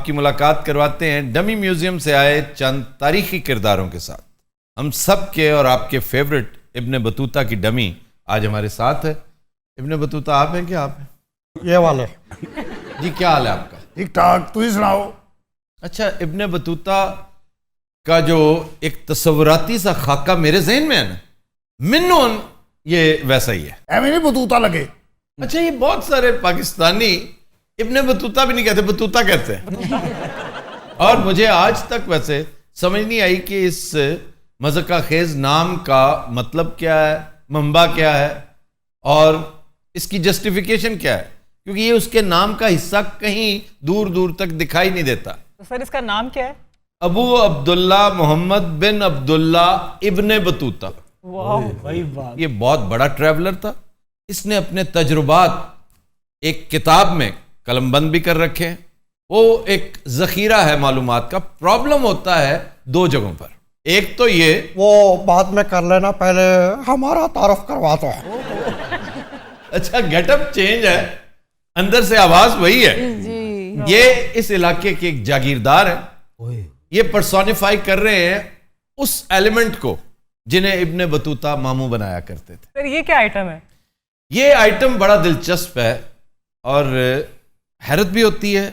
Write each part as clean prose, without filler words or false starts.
آپ کی ملاقات کرواتے ہیں ڈمی میوزیم سے آئے چند تاریخی کرداروں کے ساتھ۔ ہم سب کے اور آپ کے فیورٹ ابن بطوطہ کی ڈمی آج ہمارے ساتھ ہے۔ ابن بطوطہ آپ ہیں کیا آپ ہیں؟ یہ والے جی کیا حال ہے آپ کا؟ ٹھیک ٹھاک، تو ہی سناؤ۔ اچھا، ابن بطوطہ کا جو ایک تصوراتی سا خاکہ میرے ذہن میں ہے نا، منون یہ ویسا ہی ہے۔ ایویں نہیں بطوطہ لگے۔ اچھا، یہ بہت سارے پاکستانی ابن بطوطہ بھی نہیں کہتے، بطوطہ کہتے ہیں۔ اور مجھے آج تک ویسے سمجھ نہیں آئی کہ اس مذاق خیز نام کا مطلب کیا ہے، منبع کیا ہے اور اس کی جسٹیفیکیشن کیا ہے، کیونکہ یہ اس کے نام کا حصہ کہیں دور دور تک دکھائی نہیں دیتا۔ تو سر اس کا نام کیا ہے؟ ابو عبداللہ محمد بن عبداللہ ابن بطوطہ۔ یہ بہت بڑا ٹریولر تھا۔ اس نے اپنے تجربات ایک کتاب میں قلم بند بھی کر رکھے ہیں۔ وہ ایک ذخیرہ ہے معلومات کا۔ پرابلم ہوتا ہے دو جگہوں پر، ایک تو یہ وہ بعد میں کر لینا، پہلے ہمارا تعارف کرواتا ہے۔ اچھا گیٹ اپ چینج ہے، اندر سے آواز وہی ہے۔ یہ اس علاقے کے ایک جاگیردار ہیں، یہ پرسونیفائی کر رہے ہیں اس ایلیمنٹ کو جنہیں ابن بطوطہ ماموں بنایا کرتے تھے۔ سر یہ کیا آئٹم ہے؟ یہ آئٹم بڑا دلچسپ ہے اور حیرت بھی ہوتی ہے،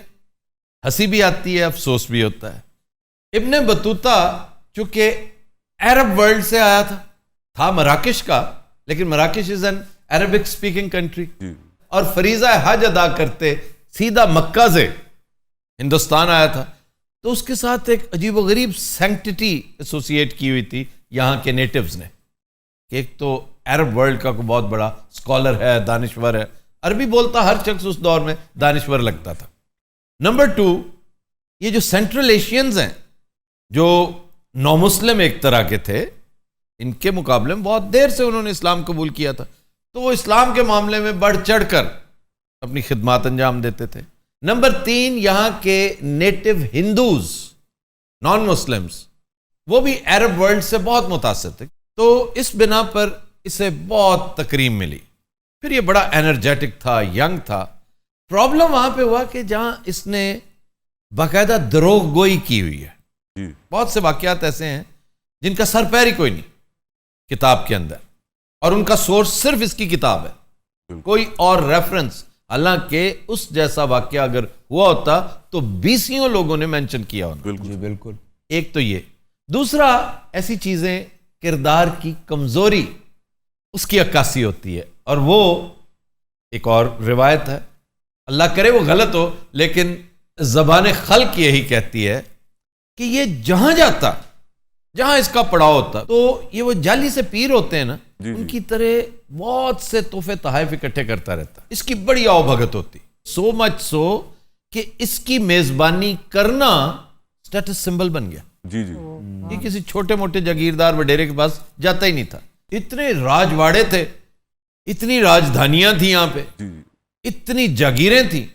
ہنسی بھی آتی ہے، افسوس بھی ہوتا ہے۔ ابن بطوطہ چونکہ عرب ورلڈ سے آیا تھا مراکش کا، لیکن مراکش is an Arabic speaking country, اور فریضہ حج ادا کرتے سیدھا مکہ سے ہندوستان آیا تھا، تو اس کے ساتھ ایک عجیب و غریب سینکٹیٹی ایسوسیٹ کی ہوئی تھی یہاں کے نیٹیوز نے، کہ ایک تو عرب ورلڈ کا کوئی بہت بڑا اسکالر ہے، دانشور ہے، عربی بولتا ہر شخص اس دور میں دانشور لگتا تھا۔ نمبر 2، یہ جو سینٹرل ایشینز ہیں جو نو مسلم ایک طرح کے تھے، ان کے مقابلے میں بہت دیر سے انہوں نے اسلام قبول کیا تھا، تو وہ اسلام کے معاملے میں بڑھ چڑھ کر اپنی خدمات انجام دیتے تھے۔ نمبر 3، یہاں کے نیٹو ہندوز، نان مسلمز، وہ بھی عرب ورلڈ سے بہت متاثر تھے، تو اس بنا پر اسے بہت تکریم ملی۔ پھر یہ بڑا انرجیٹک تھا، ینگ تھا۔ پرابلم وہاں پہ ہوا کہ جہاں اس نے باقاعدہ دروغ گوئی کی ہوئی ہے۔ بہت سے واقعات ایسے ہیں جن کا سر پیر ہی کوئی نہیں کتاب کے اندر، اور ان کا سورس صرف اس کی کتاب ہے، کوئی اور ریفرنس، حالانکہ اس جیسا واقعہ اگر ہوا ہوتا تو 20 لوگوں نے مینشن کیا ہونا۔ بالکل۔ ایک تو یہ، دوسرا ایسی چیزیں، کردار کی کمزوری اس کی عکاسی ہوتی ہے، اور وہ ایک اور روایت ہے، اللہ کرے وہ غلط ہو، لیکن زبان خلق یہی کہتی ہے کہ یہ جہاں جاتا، جہاں اس کا پڑاؤ ہوتا، تو یہ وہ جعلی سے پیر ہوتے ہیں نا، ان کی طرح بہت سے تحفے تحائف اکٹھے کرتا رہتا۔ اس کی بڑی آؤ بھگت ہوتی، سو مچ سو کہ اس کی میزبانی کرنا سٹیٹس سمبل بن گیا۔ یہ کسی چھوٹے موٹے جاگیردار وڈیرے کے پاس جاتا ہی نہیں تھا۔ اتنے راجواڑے تھے، اتنی راجدھانیاں تھیں یہاں پہ، اتنی جاگیریں تھیں،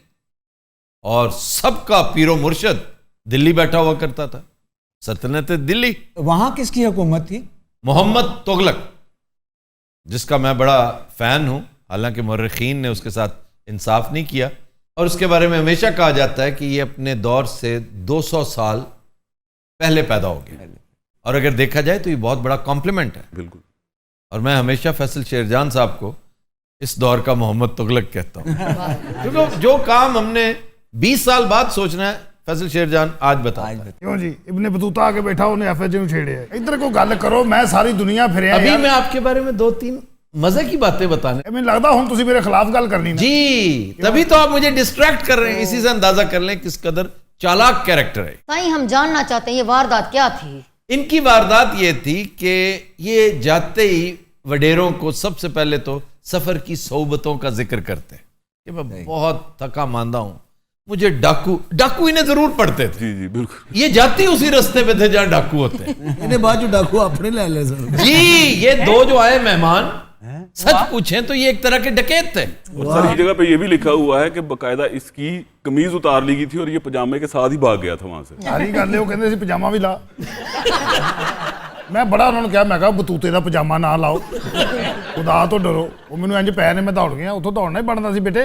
اور سب کا پیر و مرشد دلی بیٹھا ہوا کرتا تھا، سلطنت دلی۔ وہاں کس کی حکومت تھی؟ محمد تغلق، جس کا میں بڑا فین ہوں، حالانکہ مورخین نے اس کے ساتھ انصاف نہیں کیا، اور اس کے بارے میں ہمیشہ کہا جاتا ہے کہ یہ اپنے دور سے 200 سال پہلے پیدا ہو گیا، اور اگر دیکھا جائے تو یہ بہت بڑا کمپلیمنٹ ہے۔ بالکل۔ اور میں ہمیشہ فیصل شیرجان صاحب کو اس دور کا محمد تغلق کہتا ہوں، کیونکہ جو کام ہم نے 20 سال بعد سوچنا ہے، فیصل شیرجان آج بتا۔ کیوں جی ابن بطوطہ آ کے بیٹھا انہیں ایف ایچ چھیڑے ہے، ادھر کو گل کرو، میں ساری دنیا پھرے ہیں۔ ابھی میں آپ کے بارے میں 2-3 مزے کی باتیں بتانے، میں لگتا ہوں تسی میرے خلاف گل کرنی نا۔ جی تبھی تو آپ مجھے ڈسٹریکٹ کر رہے ہیں، اسی سے اندازہ کر لیں کس قدر چالاک کیریکٹر ہے۔ تائیں ہم جاننا چاہتے ہیں یہ واردات کیا تھی؟ ان کی واردات یہ تھی کہ یہ جاتے ہی وڈیروں کو سب سے پہلے تو سفر کی صحبتوں کا ذکر کرتے ہیں کہ میں بہت تھکا ماندہ ہوں، مجھے ڈاکو انہیں ضرور پڑتے تھے۔ جی بالکل۔ یہ جاتی اسی رستے پہ تھے جہاں ڈاکو ہوتے ہیں۔ انہیں بعد جو ڈاکو اپنے لے لے سر۔ جی یہ دو جو آئے مہمان، سچ پوچھیں تو یہ ایک طرح کے ڈکیت تھے۔ اور سر کی جگہ پہ یہ بھی لکھا ہوا ہے کہ باقاعدہ اس کی قمیض اتار لی گئی تھی اور یہ پجامے کے ساتھ ہی بھاگ گیا تھا وہاں سے۔ ساری گل ہے، وہ کہندے سی پجامہ بھی لا۔ ਮੈਂ ਬੜਾ ਉਹਨਾਂ ਨੂੰ ਕਿਹਾ, ਮੈਂ ਕਿਹਾ ਬਤੂਤੇ ਦਾ ਪਜਾਮਾ ਨਾ ਲਾਓ, ਖੁਦਾ ਤੋਂ ਡਰੋ। ਉਹ ਮੈਨੂੰ ਇੰਜ ਪੈ ਨੇ, ਮੈਂ ਦੌੜ ਗਿਆ, ਉੱਥੋਂ ਦੌੜਨਾ ਹੀ ਬਣਦਾ ਸੀ ਬੇਟੇ।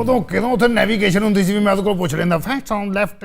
ਉਦੋਂ ਕਿਦੋਂ ਉੱਥੇ ਨੈਵੀਗੇਸ਼ਨ ਹੁੰਦੀ ਸੀ ਵੀ ਮੈਂ ਉਹਦੇ ਕੋਲ ਪੁੱਛ ਲੈਂਦਾ, ਫੈਸਟ ਔਨ ਲੈਫਟ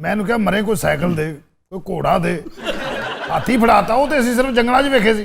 ਮੈਨੂੰ ਕਿਹਾ ਮਰੇ ਕੋਈ ਸਾਈਕਲ ਦੇ, ਕੋਈ ਘੋੜਾ ਦੇ, ਹਾਥੀ ਫੜਾਤਾ। ਉਹ ਤੇ ਅਸੀਂ ਸਿਰਫ ਜੰਗਲਾਂ 'ਚ ਵੇਖੇ ਸੀ।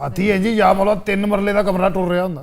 ਹਾਥੀ ਹੈ ਜੀ, ਜਾਂ ਮਤਲਬ 3 ਮਰਲੇ ਦਾ ਕਮਰਾ ਟੁਰ ਰਿਹਾ ਹੁੰਦਾ।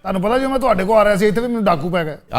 ਤੁਹਾਨੂੰ ਪਤਾ ਜੋ ਮੈਂ ਤੁਹਾਡੇ ਕੋਲ ਆ ਰਿਹਾ ਸੀ, ਇੱਥੇ ਵੀ ਮੈਨੂੰ ਡਾਕੂ ਪੈ ਗਏ।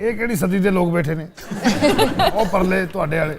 ਇਹ ਕਿਹੜੀ ਸਦੀ ਦੇ ਲੋਕ ਬੈਠੇ ਨੇ? ਉਹ ਪਰਲੇ ਤੁਹਾਡੇ ਵਾਲੇ,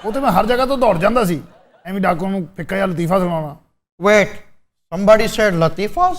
ਉਹ ਤੇ ਮੈਂ ਹਰ ਜਗ੍ਹਾ ਤੋਂ ਦੌੜ ਜਾਂਦਾ ਸੀ, ਐਵੇਂ ਡਾਕੂ ਨੂੰ ਫਿੱਕਾ ਜਿਹਾ ਲਤੀਫਾ ਸੁਣਾਉਣਾ। Wait, somebody said Latifas?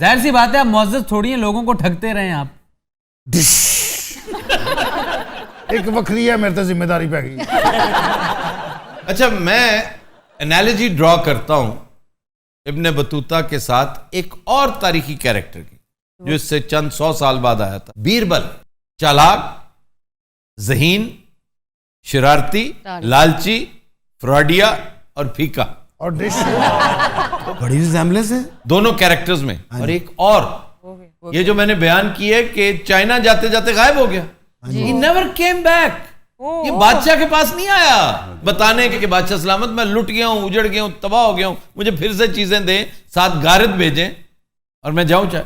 ظاہر سی بات ہے آپ معزز تھوڑی ہیں, لوگوں کو ٹھگتے رہے آپ. ایک وکری ہے میرے تے ذمہ داری پہ گئی. اچھا میں انالوجی ڈرا کرتا ہوں ابن بطوطہ کے ساتھ ایک اور تاریخی کیریکٹر کی جو اس سے چند 100 سال بعد آیا تھا. بیربل, چالاک, ذہین, شرارتی, لالچی, فراڈیا اور پھیکا. اور ڈش بڑی ریزیمبلنس ہے دونوں کیریکٹرز میں. اور ایک اور یہ جو میں نے بیان کی ہے کہ چائنا جاتے جاتے غائب ہو گیا. He never came back. یہ بادشاہ کے پاس نہیں آیا بتانے کہ بادشاہ سلامت میں لٹ گیا ہوں, اجڑ گیا ہوں, تباہ ہو گیا ہوں, مجھے پھر سے چیزیں دیں, ساتھ غارت بھیجیں اور میں جاؤں. چاہے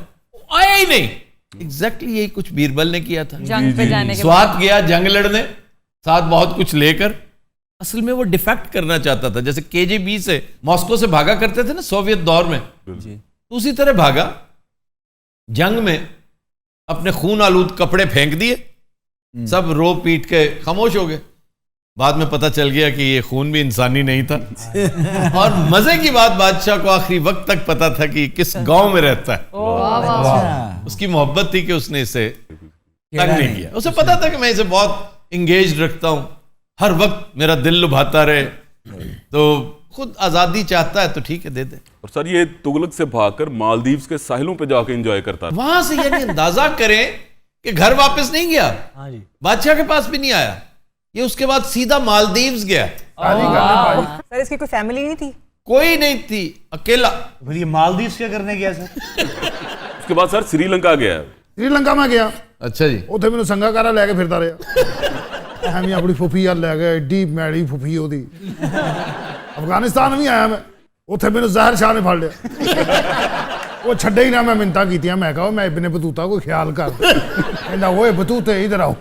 آیا ہی نہیں. ایگزیکٹلی یہی کچھ بیربل نے کیا تھا. جنگ پہ جانے کے سوات گیا جنگ لڑنے, ساتھ بہت کچھ لے کر. اصل میں وہ ڈیفیکٹ کرنا چاہتا تھا, جیسے KGB سے ماسکو سے بھاگا کرتے تھے نا سوویت دور میں, اسی طرح بھاگا. جنگ میں اپنے خون آلود کپڑے پھینک دیے, سب رو پیٹ کے خاموش ہو گئے. بعد میں پتہ چل گیا کہ یہ خون بھی انسانی نہیں تھا. اور مزے کی بات, بادشاہ کو آخری وقت تک پتا تھا کہ کس گاؤں میں رہتا ہے. اس کی محبت تھی کہ اس نے اسے تنگ نہیں کیا. اسے پتا تھا کہ میں اسے بہت انگیج رکھتا ہوں, ہر وقت میرا دل لبھاتا رہے, تو خود آزادی چاہتا ہے تو ٹھیک ہے دے دے. اور سر یہ تغلق سے بھاگ کر مالدیوز کے ساحلوں پہ جا کے انجوائے کرتا ہے. وہاں سے یعنی اندازہ کریں کہ گھر واپس نہیں گیا, بادشاہ کے پاس بھی نہیں آیا, یہ اس کے بعد سیدھا مالدیوز گیا. سر اس کی کوئی فیملی نہیں تھی؟ کوئی نہیں تھی, اکیلا. پھر یہ مالدیوز کیا کرنے گیا سر؟ اس کے بعد سر سری لنکا گیا ہے. سری لنکا میں گیا. اچھا جی. اتنے میرے سنگا کارا لے کے پھرتا رہا. ہمیں اپنی پھوپھی یار لے گئے, ایڈی میڑی پھوپھی وہ. افغانستان بھی آیا میں, اتنے میرے ظاہر شاہ نے پھڑ لیا. وہ چھڈے ہی نہ, میں منتاں کیتیاں, میں کہا میں ابن بطوطہ کو خیال کر. کہندا وہ بطوطے ادھر آؤ,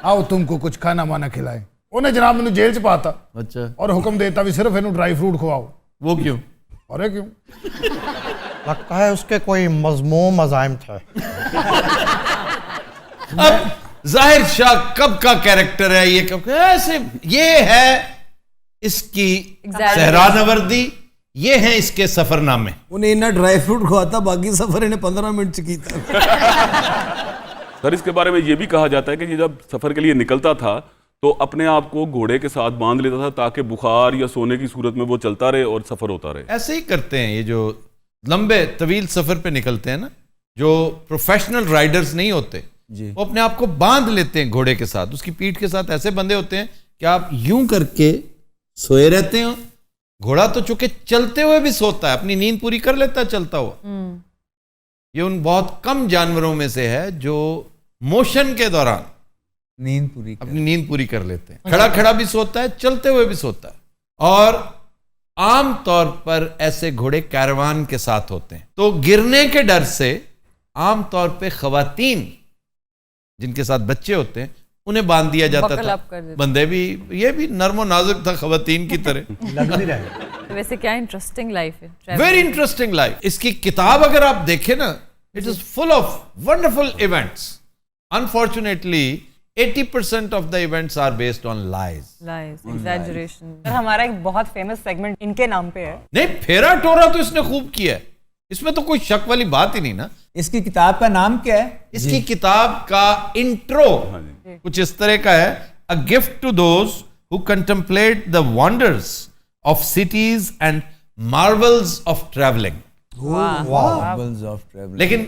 آؤ تم کو کچھ کھانا وانا کھلائے. انہیں جناب مجھے جیل چ پاتا اچھا, اور حکم دیتا بھی صرف انہوں ڈرائی فروٹ کھواؤ. وہ کیوں؟ اور کیوں؟ لگتا ہے اس کے کوئی مضموم عزائم تھے. اب ظاہر شاہ کب کا کیریکٹر ہے یہ, کب ایسے یہ ہے اس کی صحرا نوردی, یہ ہیں اس کے سفر نامے. انہیں انہیں ڈرائی فروٹ کھواتا, باقی سفر انہیں 15 منٹ سے کیتا. سر اس کے بارے میں یہ بھی کہا جاتا ہے کہ یہ جب سفر کے لیے نکلتا تھا تو اپنے آپ کو گھوڑے کے ساتھ باندھ لیتا تھا تاکہ بخار یا سونے کی صورت میں وہ چلتا رہے اور سفر ہوتا رہے. ایسے ہی کرتے ہیں یہ جو لمبے طویل سفر پہ نکلتے ہیں نا, جو پروفیشنل رائڈرز نہیں ہوتے, وہ اپنے آپ کو باندھ لیتے ہیں گھوڑے کے ساتھ. اس کی پیٹھ کے ساتھ ایسے بندے ہوتے ہیں کہ آپ یوں کر کے سوئے رہتے ہیں. گھوڑا تو چونکہ چلتے ہوئے بھی سوتا ہے, اپنی نیند پوری کر لیتا ہے چلتا ہوا. یہ ان بہت کم جانوروں میں سے ہے جو موشن کے دوران اپنی نیند پوری کر لیتے ہیں. کھڑا کھڑا بھی سوتا ہے, چلتے ہوئے بھی سوتا ہے. اور عام طور پر ایسے گھوڑے کیروان کے ساتھ ہوتے ہیں, تو گرنے کے ڈر سے عام طور پہ خواتین جن کے ساتھ بچے ہوتے ہیں انہیں باندھ دیا جاتا تھا. بندے بھی, یہ بھی نرم و نازک تھا خواتین کی طرح. لگ بھی رہے. ویسے کیا انٹرسٹنگ لائف ہے, ویری انٹرسٹنگ لائف. اس کی کتاب اگر آپ دیکھیں نا, it is full of wonderful events. Unfortunately 80% of the events are based on lies. Exaggeration. ہمارا ایک بہت فیمس سیگمنٹ ان کے نام پہ ہے. نہیں, پھیرا ٹورا تو اس نے خوب کیا ہے, اس میں تو کوئی شک والی بات ہی نہیں نا. اس کی کتاب کا نام کیا ہے؟ اس کی کتاب کا انٹرو کچھ اس طرح کا ہے, A gift to those who contemplate the wonders of cities and marvels of traveling. Marvels of traveling. لیکن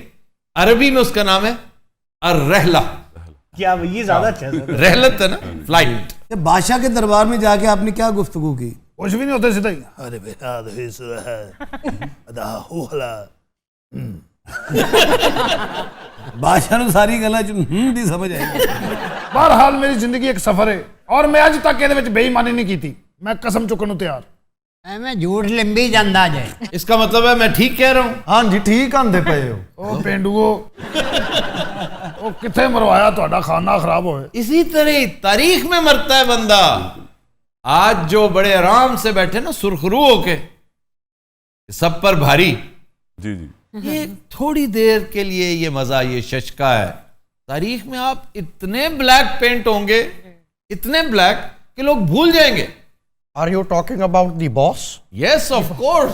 عربی میں اس کا نام ہے الرحلہ. کیا یہ زیادہ اچھا ہے؟ رحلت ہے نا, فلائٹ. بادشاہ کے دربار میں جا کے آپ نے کیا گفتگو کی؟ کچھ بھی نہیں ہوتے سیدھا ہی. ارے بیٹا بادشاہ نے ساری گلا دی سمجھ آئی. بہرحال میری زندگی ایک سفر ہے, اور میں اج تک یہ بے ایمانی نہیں کی. میں قسم چکن نوں تیار. میں جھوٹ لمبی جاندہ جائے. اس کا مطلب ہے میں ٹھیک کہہ رہا ہوں. ہاں جی ٹھیک آندے پے ہو. او پینڈوو, او کتنے مروایا تہاڈا کھانا خراب ہوئے. اسی طرح تاریخ میں مرتا ہے بندہ. آج جو بڑے آرام سے بیٹھے نا سرخرو ہو کے, سب پر بھاری, جی جی, یہ تھوڑی دیر کے لیے یہ مزہ, یہ ششکا ہے. تاریخ میں آپ اتنے بلیک پینٹ ہوں گے, اتنے بلیک کہ لوگ بھول جائیں گے. Are you talking about the boss? Yes, of course.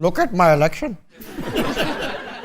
Look at my election.